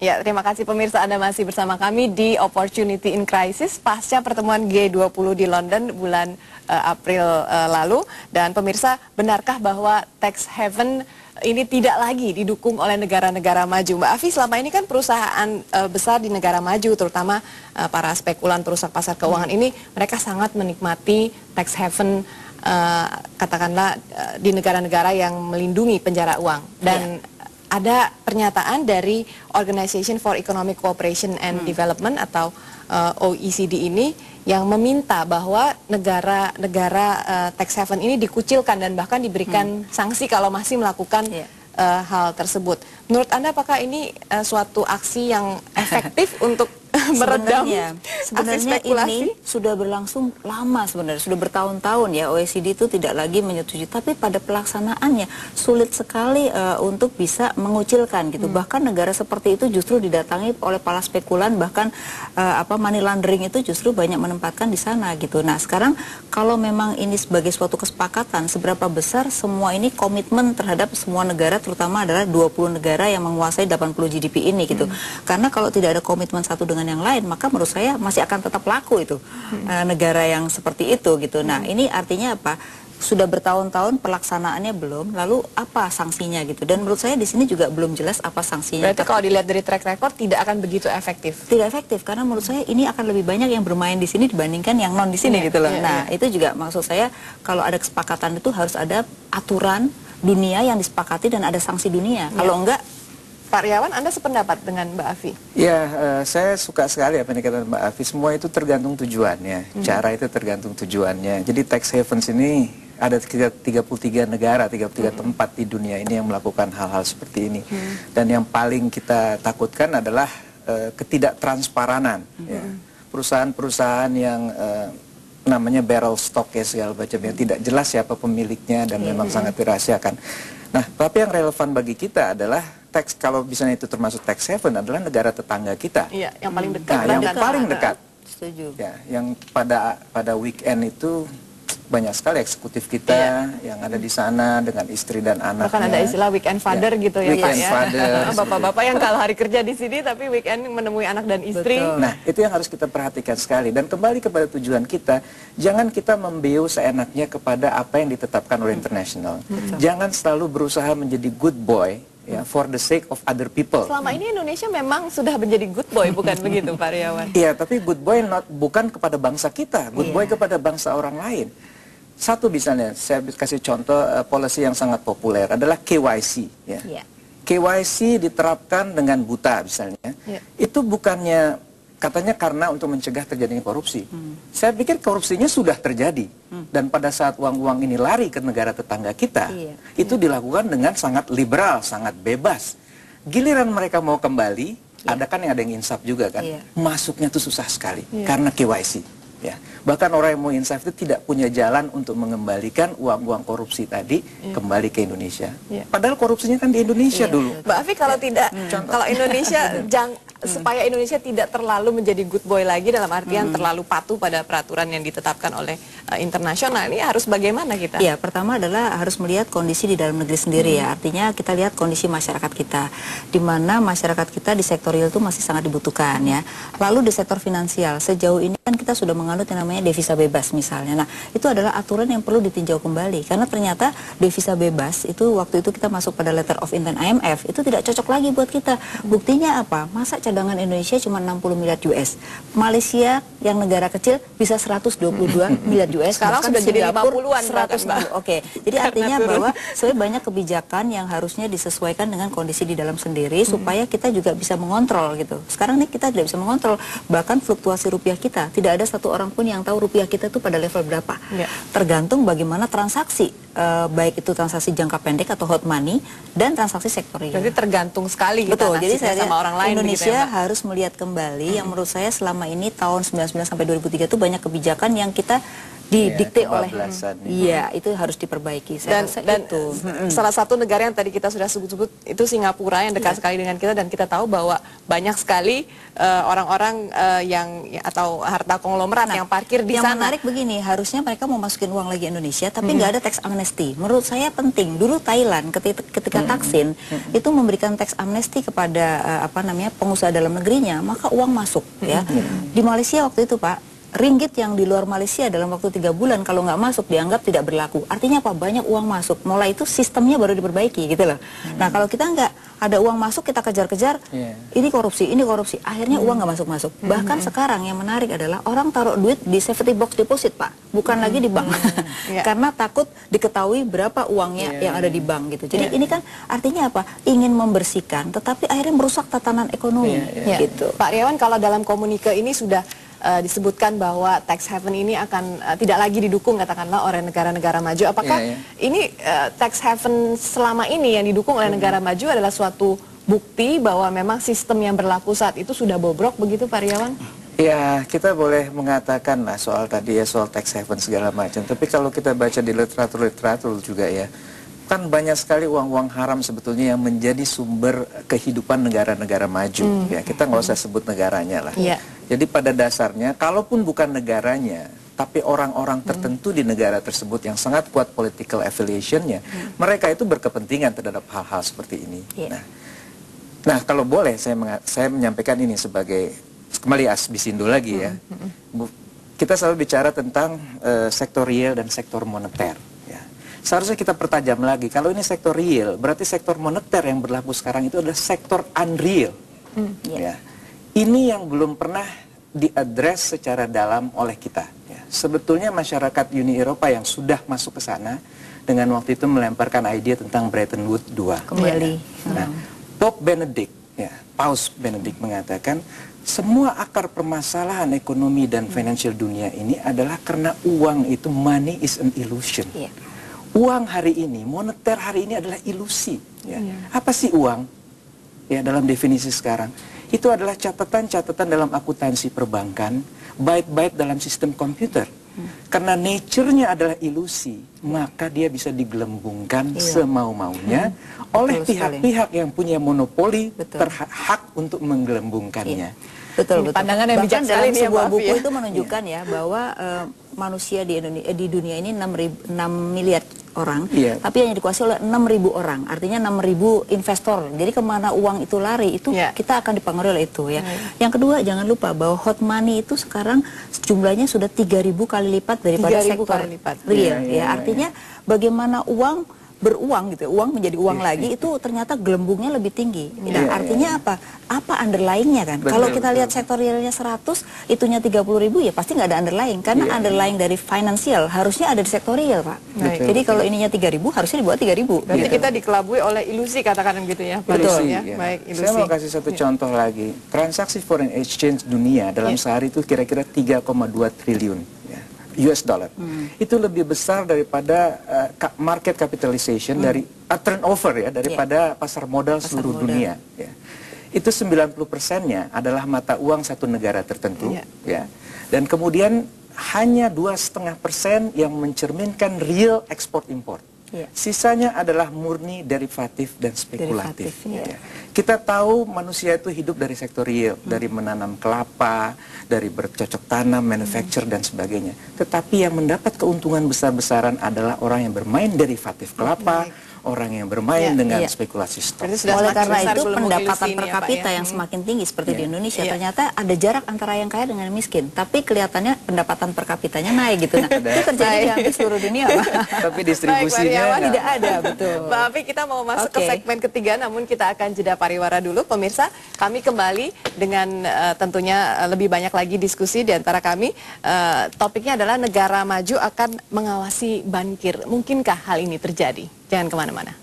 Ya, terima kasih pemirsa, Anda masih bersama kami di Opportunity in Crisis pasca pertemuan G20 di London bulan April lalu. Dan pemirsa, benarkah bahwa tax haven ini tidak lagi didukung oleh negara-negara maju? Mbak Afi, selama ini kan perusahaan besar di negara maju, terutama para spekulan perusak pasar keuangan ini, mereka sangat menikmati tax haven, katakanlah di negara-negara yang melindungi penjara uang. Dan ada pernyataan dari Organization for Economic Cooperation and Development atau OECD ini yang meminta bahwa negara-negara tax haven ini dikucilkan dan bahkan diberikan sanksi kalau masih melakukan hal tersebut. Menurut Anda apakah ini suatu aksi yang efektif untuk meredam aksi spekulasi? Ini sudah berlangsung lama sebenarnya, sudah bertahun-tahun ya. OECD itu tidak lagi menyetujui, tapi pada pelaksanaannya sulit sekali untuk bisa mengucilkan gitu. Bahkan negara seperti itu justru didatangi oleh para spekulan, bahkan money laundering itu justru banyak menempatkan di sana gitu. Nah, sekarang kalau memang ini sebagai suatu kesepakatan, seberapa besar semua ini komitmen terhadap semua negara, terutama adalah 20 negara yang menguasai 80 GDP ini gitu. Karena kalau tidak ada komitmen satu dengan yang lain, maka menurut saya masih akan tetap laku itu negara yang seperti itu gitu. Nah, ini artinya apa? Sudah bertahun-tahun pelaksanaannya belum, lalu apa sanksinya gitu. Dan menurut saya di sini juga belum jelas apa sanksinya. Berarti kalau dilihat dari track record tidak akan begitu efektif. Tidak efektif karena menurut saya ini akan lebih banyak yang bermain di sini dibandingkan yang non di sini gitu loh. Nah, itu juga maksud saya kalau ada kesepakatan itu harus ada aturan dunia yang disepakati dan ada sanksi dunia. Kalau enggak, Pak Riawan, Anda sependapat dengan Mbak Afi? Ya, saya suka sekali apa yang dikatakan Mbak Afi. Semua itu tergantung tujuannya. Cara itu tergantung tujuannya. Jadi tax havens ini ada 33 negara, 33 tempat di dunia ini yang melakukan hal-hal seperti ini. Dan yang paling kita takutkan adalah ketidaktransparan. Perusahaan-perusahaan yang namanya barrel stock ya segala macamnya, tidak jelas siapa pemiliknya dan memang sangat dirahasiakan. Nah, tapi yang relevan bagi kita adalah tax, kalau misalnya itu termasuk tax haven adalah negara tetangga kita. Iya, yang paling dekat. Nah, yang paling dekat. setuju. Ya, yang pada weekend itu banyak sekali eksekutif kita yang ada di sana dengan istri dan anaknya. Bahkan ada istilah weekend father gitu ya, Pak ya. Bapak-bapak yang kalau hari kerja di sini tapi weekend menemui anak dan istri. Betul. Nah, itu yang harus kita perhatikan sekali. Dan kembali kepada tujuan kita, jangan kita membeu seenaknya kepada apa yang ditetapkan oleh internasional. Jangan selalu berusaha menjadi good boy ya, for the sake of other people. Selama ini Indonesia memang sudah menjadi good boy, bukan begitu Pak Riawan? Iya, tapi good boy bukan kepada bangsa kita, good boy kepada bangsa orang lain. Satu misalnya, saya kasih contoh policy yang sangat populer adalah KYC. Ya. KYC diterapkan dengan buta misalnya. Itu bukannya katanya karena untuk mencegah terjadinya korupsi. Saya pikir korupsinya sudah terjadi. Dan pada saat uang-uang ini lari ke negara tetangga kita, itu dilakukan dengan sangat liberal, sangat bebas. Giliran mereka mau kembali, ada yang insaf juga kan. Masuknya tuh susah sekali karena KYC. Ya, bahkan orang yang mau insaf itu tidak punya jalan untuk mengembalikan uang-uang korupsi tadi kembali ke Indonesia. Padahal korupsinya kan di Indonesia dulu. Mbak Afi, kalau tidak, kalau Indonesia supaya Indonesia tidak terlalu menjadi good boy lagi dalam artian terlalu patuh pada peraturan yang ditetapkan oleh internasional, ini harus bagaimana kita? Ya, pertama adalah harus melihat kondisi di dalam negeri sendiri ya. Artinya kita lihat kondisi masyarakat kita, di mana masyarakat kita di sektor real itu masih sangat dibutuhkan ya. Lalu di sektor finansial, sejauh ini kan kita sudah menganut yang namanya devisa bebas misalnya. Nah, itu adalah aturan yang perlu ditinjau kembali karena ternyata devisa bebas itu waktu itu kita masuk pada letter of intent IMF itu tidak cocok lagi buat kita. Buktinya apa? Masa cadangan Indonesia cuma 60 miliar US. Malaysia yang negara kecil bisa 122 miliar US. Sekarang sudah jadi 50-an 100. Oke. Jadi artinya bahwa sebenarnya banyak kebijakan yang harusnya disesuaikan dengan kondisi di dalam sendiri supaya kita juga bisa mengontrol gitu. Sekarang nih kita tidak bisa mengontrol, bahkan fluktuasi rupiah kita tidak ada satu orang pun yang tahu rupiah kita itu pada level berapa. Tergantung bagaimana transaksi, baik itu transaksi jangka pendek atau hot money dan transaksi sektorial. Jadi tergantung sekali kita jadi saya sama orang lain. Indonesia harus melihat kembali yang menurut saya selama ini tahun 99 sampai 2003 itu banyak kebijakan yang kita didikte oleh itu harus diperbaiki. Saya rasa itu. Salah satu negara yang tadi kita sudah sebut-sebut itu Singapura yang dekat sekali dengan kita, dan kita tahu bahwa banyak sekali orang-orang yang atau harta konglomerat yang parkir di sana. Yang menarik begini, harusnya mereka mau masukin uang lagi Indonesia tapi nggak ada tax amnesty. Menurut saya penting. Dulu Thailand ketika Thaksin itu memberikan tax amnesty kepada pengusaha dalam negerinya, maka uang masuk ya. Di Malaysia waktu itu Pak, ringgit yang di luar Malaysia dalam waktu 3 bulan kalau nggak masuk dianggap tidak berlaku. Artinya apa? Banyak uang masuk. Mulai itu sistemnya baru diperbaiki gitu loh. Nah kalau kita nggak ada uang masuk, kita kejar-kejar, ini korupsi, akhirnya uang nggak masuk-masuk. Bahkan sekarang yang menarik adalah orang taruh duit di safety box deposit Pak, bukan lagi di bank. Karena takut diketahui berapa uangnya yang ada di bank gitu. Jadi ini kan artinya apa? Ingin membersihkan, tetapi akhirnya merusak tatanan ekonomi gitu. Pak Riawan, kalau dalam komunike ini sudah disebutkan bahwa tax haven ini akan tidak lagi didukung katakanlah oleh negara-negara maju. Apakah ini tax haven selama ini yang didukung oleh negara maju adalah suatu bukti bahwa memang sistem yang berlaku saat itu sudah bobrok begitu Pak Riawan? Ya, kita boleh mengatakan lah soal tadi ya, soal tax haven segala macam. Tapi kalau kita baca di literatur juga ya, kan banyak sekali uang-uang haram sebetulnya yang menjadi sumber kehidupan negara-negara maju. Ya, kita nggak usah sebut negaranya lah. Jadi pada dasarnya, kalaupun bukan negaranya, tapi orang-orang tertentu di negara tersebut yang sangat kuat political affiliation-nya, mereka itu berkepentingan terhadap hal-hal seperti ini. Nah, kalau boleh saya menyampaikan ini sebagai, kembali Asbisindo lagi ya. Kita selalu bicara tentang sektor real dan sektor moneter. Seharusnya kita pertajam lagi, kalau ini sektor real, berarti sektor moneter yang berlaku sekarang itu adalah sektor unreal. Ini yang belum pernah diadres secara dalam oleh kita. Sebetulnya masyarakat Uni Eropa yang sudah masuk ke sana, dengan waktu itu melemparkan ide tentang Bretton Woods II. Kembali. Nah, Pope Benedict, Paus Benedict mengatakan, semua akar permasalahan ekonomi dan financial dunia ini adalah karena uang itu, money is an illusion. Uang hari ini, moneter hari ini adalah ilusi. Apa sih uang? Ya, dalam definisi sekarang, itu adalah catatan-catatan dalam akuntansi perbankan, byte-byte dalam sistem komputer. Karena nature-nya adalah ilusi, maka dia bisa digelembungkan semau-maunya oleh pihak-pihak yang punya monopoli hak untuk menggelembungkannya. Betul. Pandangan yang bijak sekali dalam sebuah buku itu menunjukkan ya bahwa manusia di dunia ini 6 miliar orang, tapi yang dikuasai oleh 6.000 orang, artinya 6.000 investor. Jadi kemana uang itu lari, itu kita akan dipengaruhi oleh itu ya. Yang kedua, jangan lupa bahwa hot money itu sekarang jumlahnya sudah 3.000 kali lipat daripada sektor real. Artinya bagaimana uang beruang gitu, uang menjadi uang lagi itu ternyata gelembungnya lebih tinggi. Nah, artinya apa? Apa underlyingnya kan? Kalau kita lihat sektor realnya 100, itunya 30.000 ya pasti nggak ada underlying, karena underlying dari financial harusnya ada di sektor real Pak. Jadi kalau ininya 3.000 harusnya dibuat 3.000. Berarti kita dikelabui oleh ilusi katakan begitu ya. Betul ya. Baik, ilusi. Saya mau kasih satu contoh lagi. Transaksi foreign exchange dunia dalam sehari itu kira-kira 3,2 triliun. US dollar. Itu lebih besar daripada market capitalization dari turnover ya, daripada pasar modal seluruh dunia. Itu 90%-nya adalah mata uang satu negara tertentu, dan kemudian hanya 2,5% yang mencerminkan real ekspor import. Sisanya adalah murni derivatif dan spekulatif. Kita tahu manusia itu hidup dari sektor real, dari menanam kelapa, dari bercocok tanam, manufacture dan sebagainya. Tetapi yang mendapat keuntungan besar-besaran adalah orang yang bermain derivatif kelapa, orang yang bermain dengan spekulasi stok. Oleh karena itu pendapatan per kapita yang semakin tinggi seperti di Indonesia, ternyata ada jarak antara yang kaya dengan yang miskin. Tapi kelihatannya pendapatan per kapitanya naik gitu. Nah, itu terjadi di hampir seluruh dunia, Pak. Tapi distribusinya tidak ada, betul. Mbak Afi, kita mau masuk ke segmen ketiga, namun kita akan jeda pariwara dulu. Pemirsa, kami kembali dengan tentunya lebih banyak lagi diskusi di antara kami. Topiknya adalah negara maju akan mengawasi bankir. Mungkinkah hal ini terjadi? Jangan kemana-mana.